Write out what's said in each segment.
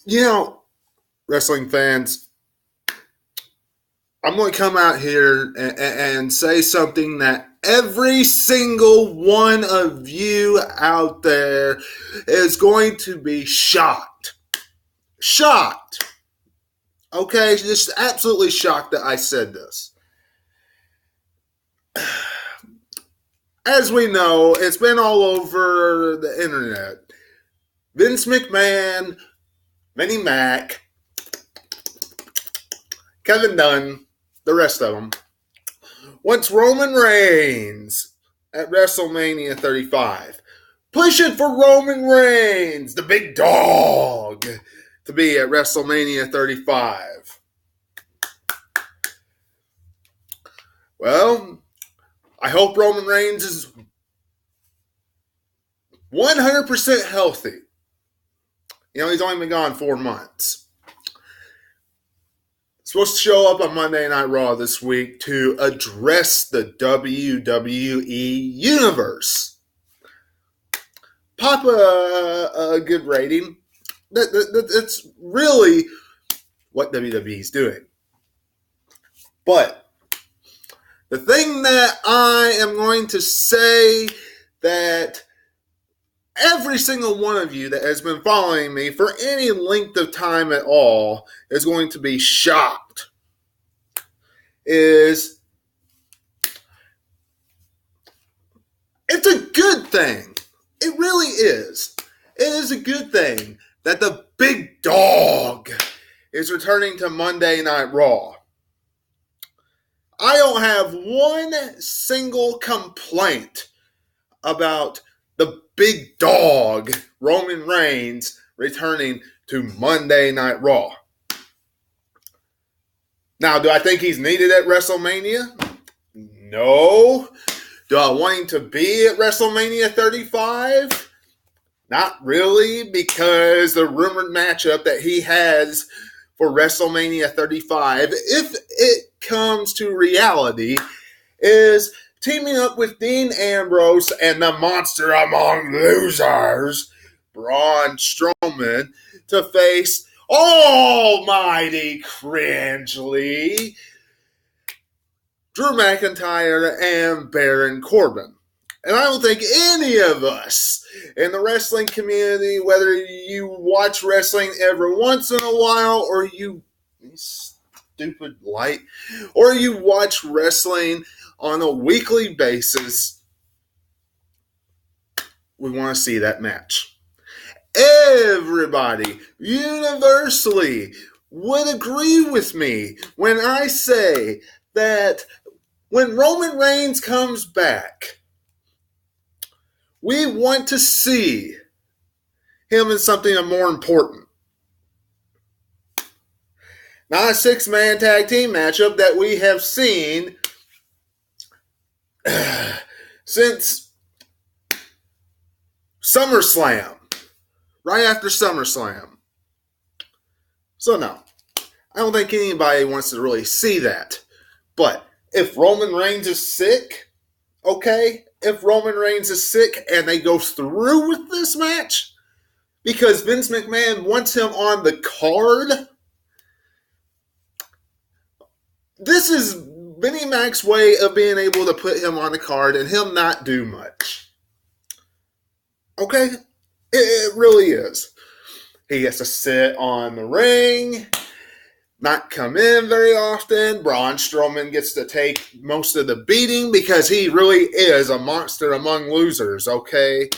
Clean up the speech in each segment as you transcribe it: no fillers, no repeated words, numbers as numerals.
You know, wrestling fans, I'm going to come out here and say something that every single one of you out there is going to be shocked. Shocked. Okay? Just absolutely shocked that I said this. As we know, it's been all over the internet. Vince McMahon, Vinnie Mac, Kevin Dunn, the rest of them, wants Roman Reigns at WrestleMania 35. Pushing for Roman Reigns, the big dog, to be at WrestleMania 35. Well, I hope Roman Reigns is 100% healthy. You know, he's only been gone 4 months. Supposed to show up on Monday Night Raw this week to address the WWE Universe. Pop a good rating. That's really what WWE is doing. But the thing that I am going to say that every single one of you that has been following me for any length of time at all is going to be shocked is it's a good thing. It really is. It is a good thing that the big dog is returning to Monday Night Raw. I don't have one single complaint about the big dog, Roman Reigns, returning to Monday Night Raw. Now, do I think he's needed at WrestleMania? No. Do I want him to be at WrestleMania 35? Not really, because the rumored matchup that he has for WrestleMania 35, if it comes to reality, is teaming up with Dean Ambrose and the monster among losers, Braun Strowman, to face almighty cringely Drew McIntyre and Baron Corbin. And I don't think any of us in the wrestling community, whether you watch wrestling every once in a while or you stupid light, or you watch wrestling on a weekly basis, we want to see that match. Everybody universally would agree with me when I say that when Roman Reigns comes back, we want to see him in something more important. Not a 6-man tag team matchup that we have seen since SummerSlam. Right after SummerSlam. So no, I don't think anybody wants to really see that. But if Roman Reigns is sick, okay, if Roman Reigns is sick and they go through with this match because Vince McMahon wants him on the card, this is Vinnie Mac's way of being able to put him on the card and him not do much. Okay? It really is. He gets to sit on the ring, not come in very often. Braun Strowman gets to take most of the beating because he really is a monster among losers, okay?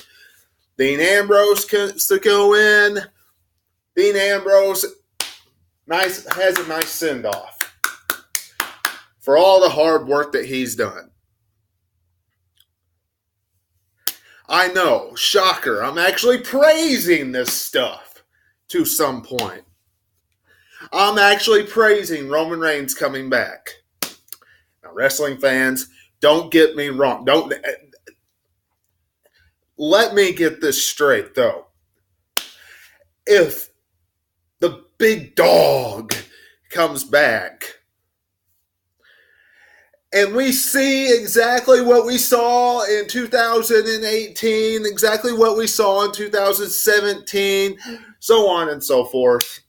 Dean Ambrose gets to go in. Dean Ambrose has a nice send-off for all the hard work that he's done. I know, shocker, I'm actually praising this stuff to some point. I'm actually praising Roman Reigns coming back. Now, wrestling fans, don't get me wrong. Let me get this straight, though. If the big dog comes back And we see exactly what we saw in 2018, exactly what we saw in 2017, so on and so forth.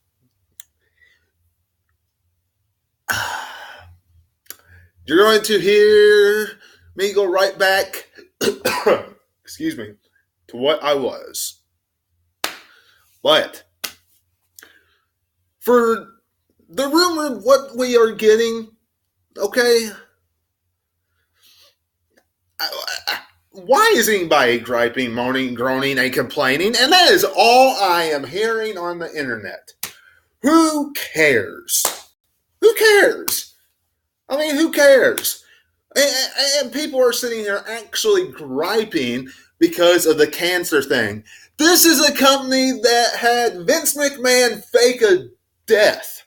You're going to hear me go right back, excuse me, to what I was. But for the rumor, what we are getting, okay, why is anybody griping, moaning, groaning, and complaining? And that is all I am hearing on the internet. Who cares? Who cares? I mean, who cares? And people are sitting here actually griping because of the cancer thing. This is a company that had Vince McMahon fake a death.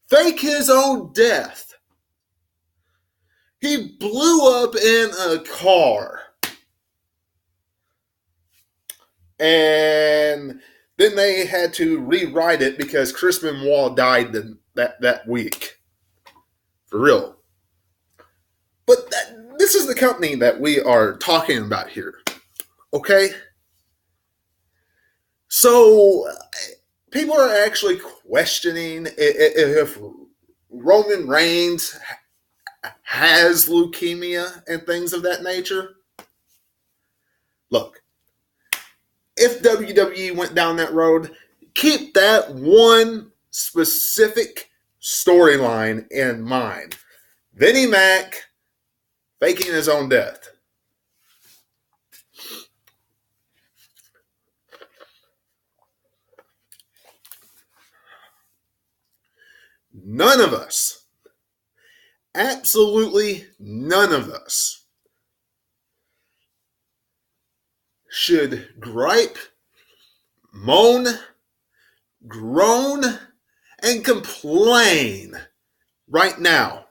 Fake his own death. He blew up in a car. And then they had to rewrite it because Chris Benoit died that week. For real. But this is the company that we are talking about here. Okay? So, people are actually questioning if Roman Reigns has leukemia and things of that nature. Look, if WWE went down that road, keep that one specific storyline in mind. Vinnie Mac faking his own death. None of us, absolutely none of us, should gripe, moan, groan, and complain right now.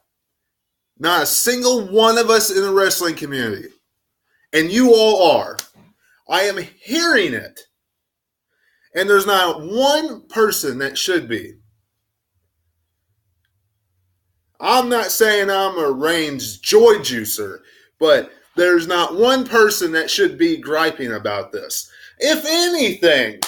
Not a single one of us in the wrestling community. And you all are. I am hearing it. And there's not one person that should be. I'm not saying I'm a Reigns joy juicer, but there's not one person that should be griping about this. If anything,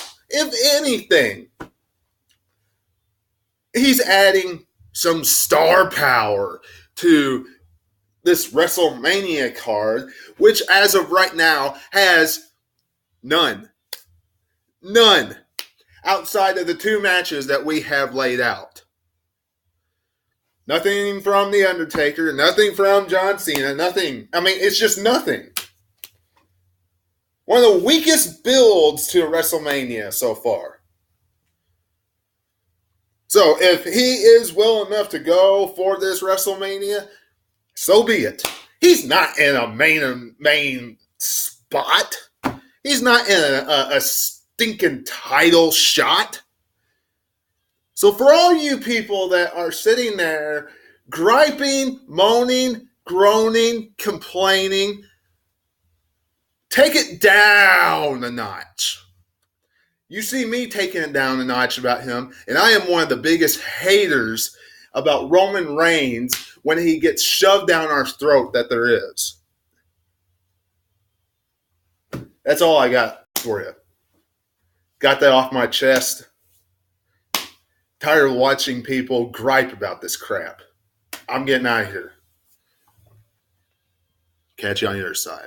he's adding some star power to this WrestleMania card, which as of right now has none outside of the two matches that we have laid out. Nothing from The Undertaker, nothing from John Cena, nothing. I mean, it's just nothing. One of the weakest builds to WrestleMania so far. So if he is well enough to go for this WrestleMania, so be it. He's not in a main spot. He's not in a stinking title shot. So for all you people that are sitting there griping, moaning, groaning, complaining, take it down a notch. You see me taking it down a notch about him, and I am one of the biggest haters about Roman Reigns when he gets shoved down our throat that there is. That's all I got for you. Got that off my chest. Tired of watching people gripe about this crap. I'm getting out of here. Catch you on the other side.